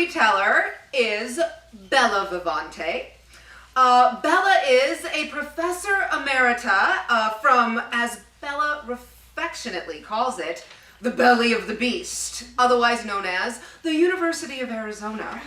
storyteller is Bella Vivante. Bella is a professor emerita from, as Bella affectionately calls it, the belly of the beast, otherwise known as the University of Arizona.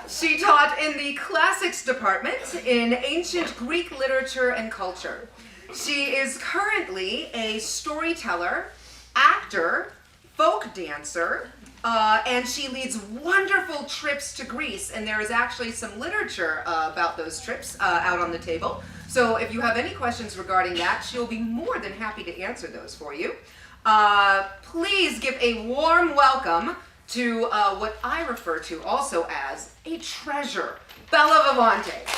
She taught in the classics department in ancient Greek literature and culture. She is currently a storyteller, actor, folk dancer, and she leads wonderful trips to Greece, and there is actually some literature about those trips out on the table. So if you have any questions regarding that, she'll be more than happy to answer those for you. Please give a warm welcome to what I refer to also as a treasure, Bella Vivante.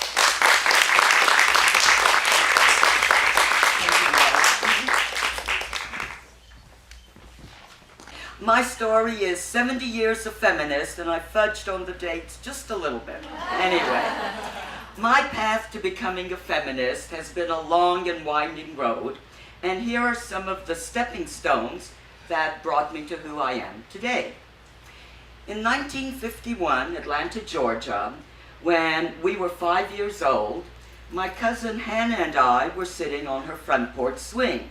My story is 70 years of feminist, and I fudged on the dates just a little bit. Anyway, my path to becoming a feminist has been a long and winding road, and here are some of the stepping stones that brought me to who I am today. In 1951, Atlanta, Georgia, when we were 5 years old, my cousin Hannah and I were sitting on her front porch swing.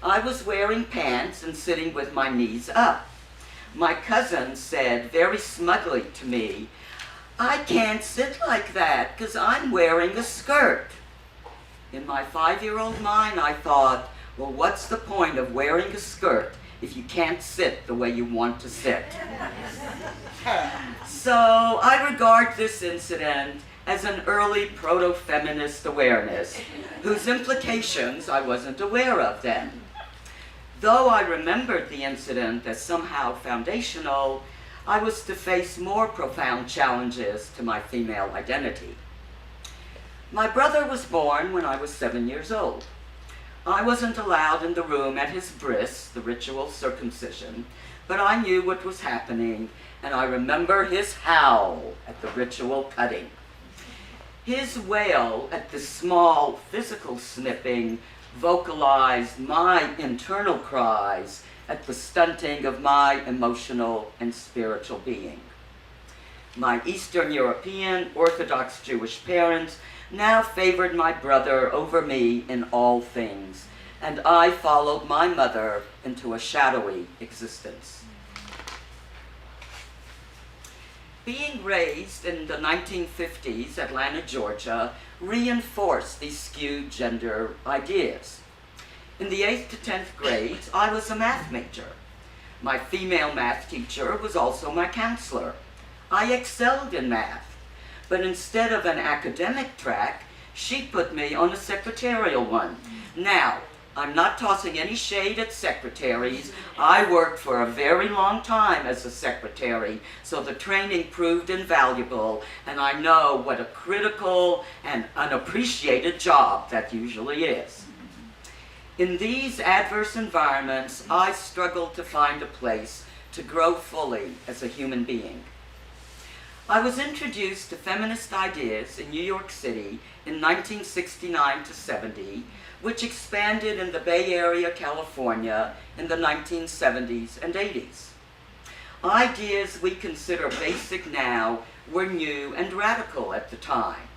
I was wearing pants and sitting with my knees up. My cousin said very smugly to me, "I can't sit like that because I'm wearing a skirt." In my 5-year-old mind, I thought, well, what's the point of wearing a skirt if you can't sit the way you want to sit? So I regard this incident as an early proto-feminist awareness, whose implications I wasn't aware of then. Though I remembered the incident as somehow foundational, I was to face more profound challenges to my female identity. My brother was born when I was 7 years old. I wasn't allowed in the room at his bris, the ritual circumcision, but I knew what was happening, and I remember his howl at the ritual cutting. His wail at the small physical snipping vocalized my internal cries at the stunting of my emotional and spiritual being. My Eastern European Orthodox Jewish parents now favored my brother over me in all things, and I followed my mother into a shadowy existence. Being raised in the 1950s, Atlanta, Georgia, reinforced these skewed gender ideas. In the 8th to 10th grades, I was a math major. My female math teacher was also my counselor. I excelled in math, but instead of an academic track, she put me on a secretarial one. Now, I'm not tossing any shade at secretaries. I worked for a very long time as a secretary, so the training proved invaluable, and I know what a critical and unappreciated job that usually is. In these adverse environments, I struggled to find a place to grow fully as a human being. I was introduced to feminist ideas in New York City in 1969 to 70, which expanded in the Bay Area, California in the 1970s and 80s. Ideas we consider basic now were new and radical at the time,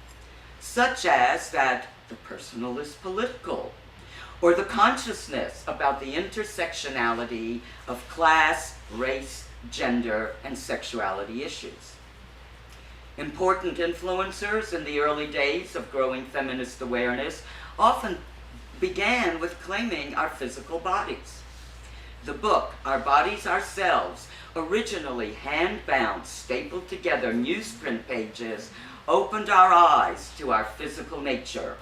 such as that the personal is political, or the consciousness about the intersectionality of class, race, gender, and sexuality issues. Important influencers in the early days of growing feminist awareness often began with claiming our physical bodies. The book, Our Bodies Ourselves, originally hand-bound, stapled together newsprint pages, opened our eyes to our physical nature.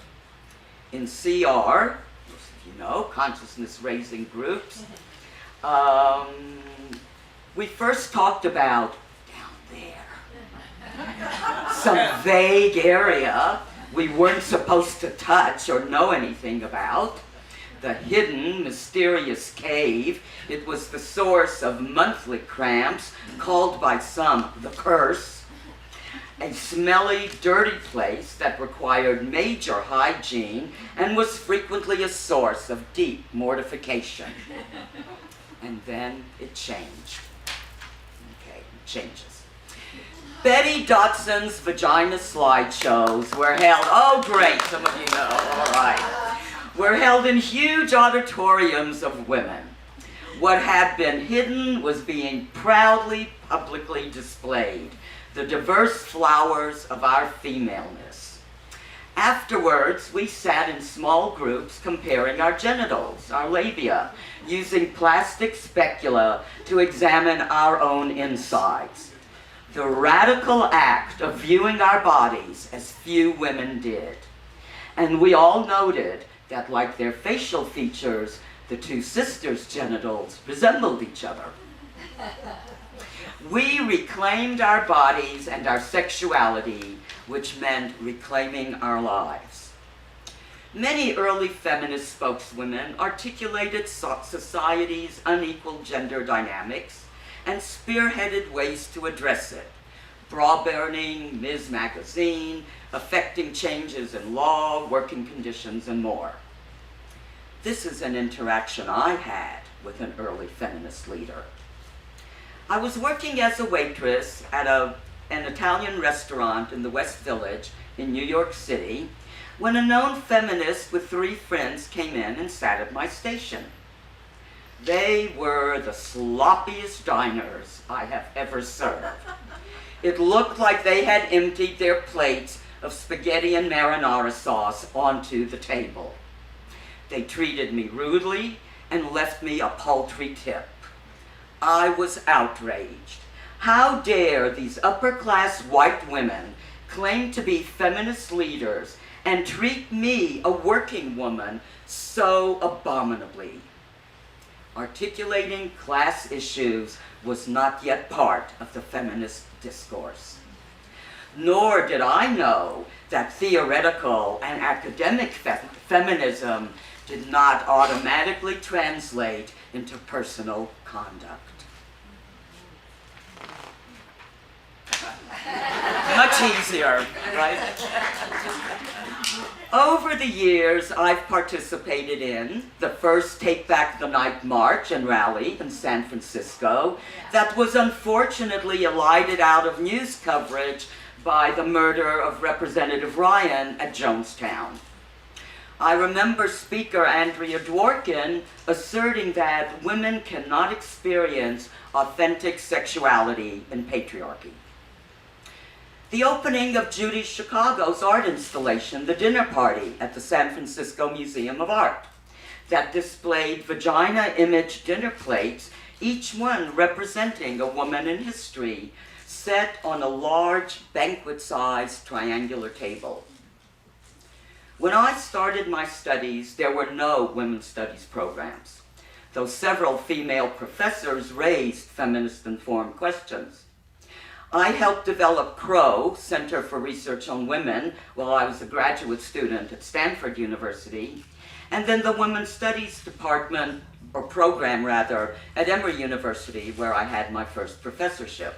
In CR, you know, consciousness-raising groups, we first talked about down there, some vague area we weren't supposed to touch or know anything about. The hidden, mysterious cave. It was the source of monthly cramps, called by some the curse. A smelly, dirty place that required major hygiene and was frequently a source of deep mortification. And then it changed. Okay, it changes. Betty Dotson's vagina slideshows were held, oh great, some of you know, all right, were held in huge auditoriums of women. What had been hidden was being proudly, publicly displayed, the diverse flowers of our femaleness. Afterwards, we sat in small groups comparing our genitals, our labia, using plastic specula to examine our own insides. The radical act of viewing our bodies as few women did. And we all noted that, like their facial features, the two sisters' genitals resembled each other. We reclaimed our bodies and our sexuality, which meant reclaiming our lives. Many early feminist spokeswomen articulated society's unequal gender dynamics and spearheaded ways to address it. Bra burning, Ms. Magazine, affecting changes in law, working conditions, and more. This is an interaction I had with an early feminist leader. I was working as a waitress at an Italian restaurant in the West Village in New York City when a known feminist with 3 friends came in and sat at my station. They were the sloppiest diners I have ever served. It looked like they had emptied their plates of spaghetti and marinara sauce onto the table. They treated me rudely and left me a paltry tip. I was outraged. How dare these upper-class white women claim to be feminist leaders and treat me, a working woman, so abominably? Articulating class issues was not yet part of the feminist discourse. Nor did I know that theoretical and academic feminism did not automatically translate into personal conduct. Much easier, right? Over the years, I've participated in the first Take Back the Night march and rally in San Francisco that was unfortunately elided out of news coverage by the murder of Representative Ryan at Jonestown. I remember Speaker Andrea Dworkin asserting that women cannot experience authentic sexuality in patriarchy. The opening of Judy Chicago's art installation, The Dinner Party, at the San Francisco Museum of Art, that displayed vagina-image dinner plates, each one representing a woman in history, set on a large banquet-sized triangular table. When I started my studies, there were no women's studies programs, though several female professors raised feminist-informed questions. I helped develop CROW, Center for Research on Women, while I was a graduate student at Stanford University, and then the Women's Studies Department, or program rather, at Emory University, where I had my first professorship.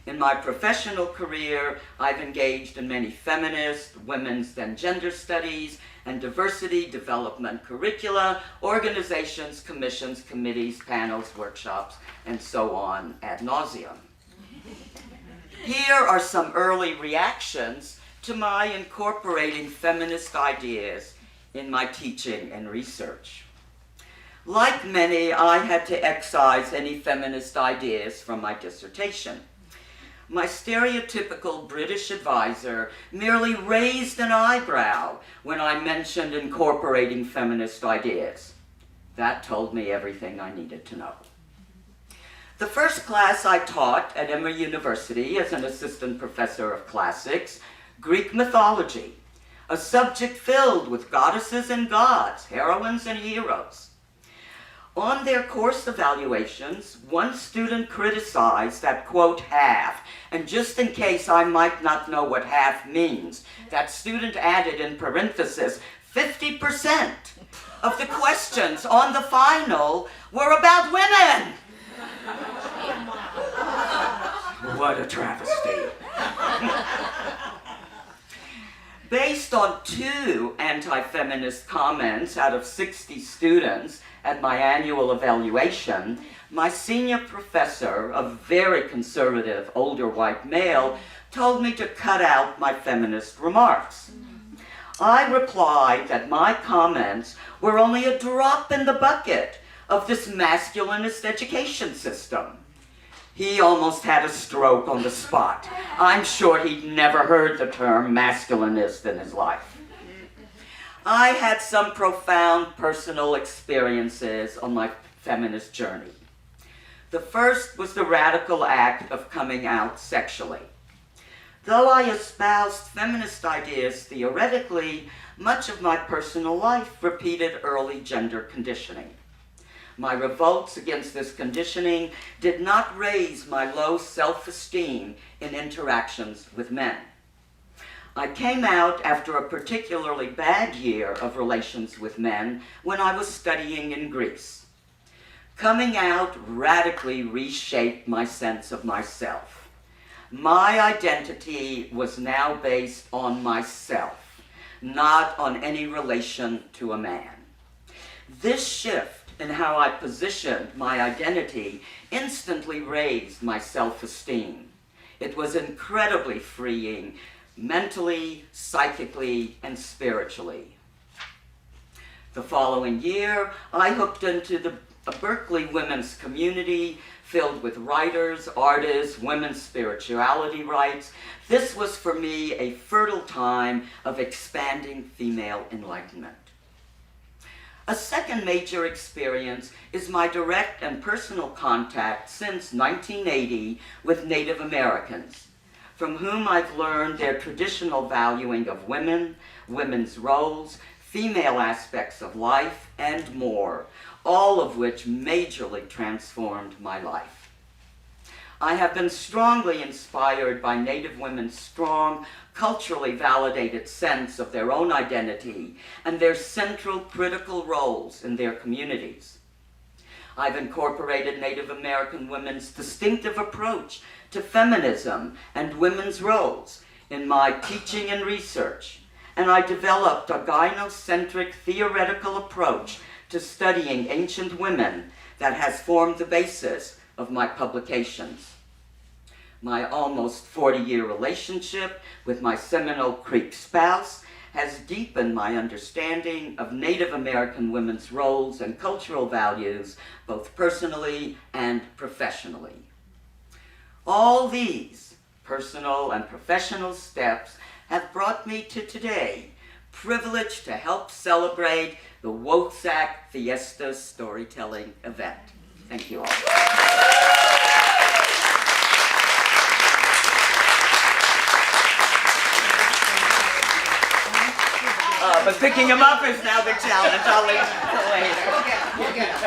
In my professional career, I've engaged in many feminist, women's and gender studies, and diversity development curricula, organizations, commissions, committees, panels, workshops, and so on ad nauseum. Here are some early reactions to my incorporating feminist ideas in my teaching and research. Like many, I had to excise any feminist ideas from my dissertation. My stereotypical British advisor merely raised an eyebrow when I mentioned incorporating feminist ideas. That told me everything I needed to know. The first class I taught at Emory University as an assistant professor of classics, Greek mythology, a subject filled with goddesses and gods, heroines and heroes. On their course evaluations, one student criticized that, quote, half, and just in case I might not know what half means, that student added in parentheses, 50% of the questions on the final were about women. What a travesty. Based on 2 anti-feminist comments out of 60 students at my annual evaluation, my senior professor, a very conservative older white male, told me to cut out my feminist remarks. I replied that my comments were only a drop in the bucket of this masculinist education system. He almost had a stroke on the spot. I'm sure he'd never heard the term masculinist in his life. I had some profound personal experiences on my feminist journey. The first was the radical act of coming out sexually. Though I espoused feminist ideas theoretically, much of my personal life repeated early gender conditioning. My revolts against this conditioning did not raise my low self-esteem in interactions with men. I came out after a particularly bad year of relations with men when I was studying in Greece. Coming out radically reshaped my sense of myself. My identity was now based on myself, not on any relation to a man. This shift in how I positioned my identity instantly raised my self-esteem. It was incredibly freeing, mentally, psychically, and spiritually. The following year, I hooked into a Berkeley women's community filled with writers, artists, women's spirituality rites. This was for me a fertile time of expanding female enlightenment. A second major experience is my direct and personal contact since 1980 with Native Americans, from whom I've learned their traditional valuing of women, women's roles, female aspects of life, and more, all of which majorly transformed my life. I have been strongly inspired by Native women's strong, culturally validated sense of their own identity and their central critical roles in their communities. I've incorporated Native American women's distinctive approach to feminism and women's roles in my teaching and research, and I developed a gynocentric theoretical approach to studying ancient women that has formed the basis of my publications. My almost 40-year relationship with my Seminole Creek spouse has deepened my understanding of Native American women's roles and cultural values, both personally and professionally. All these personal and professional steps have brought me to today, privileged to help celebrate the WOSAC FIESTA storytelling event. Thank you all. But picking him up is now the challenge. I'll leave it later. We'll get it.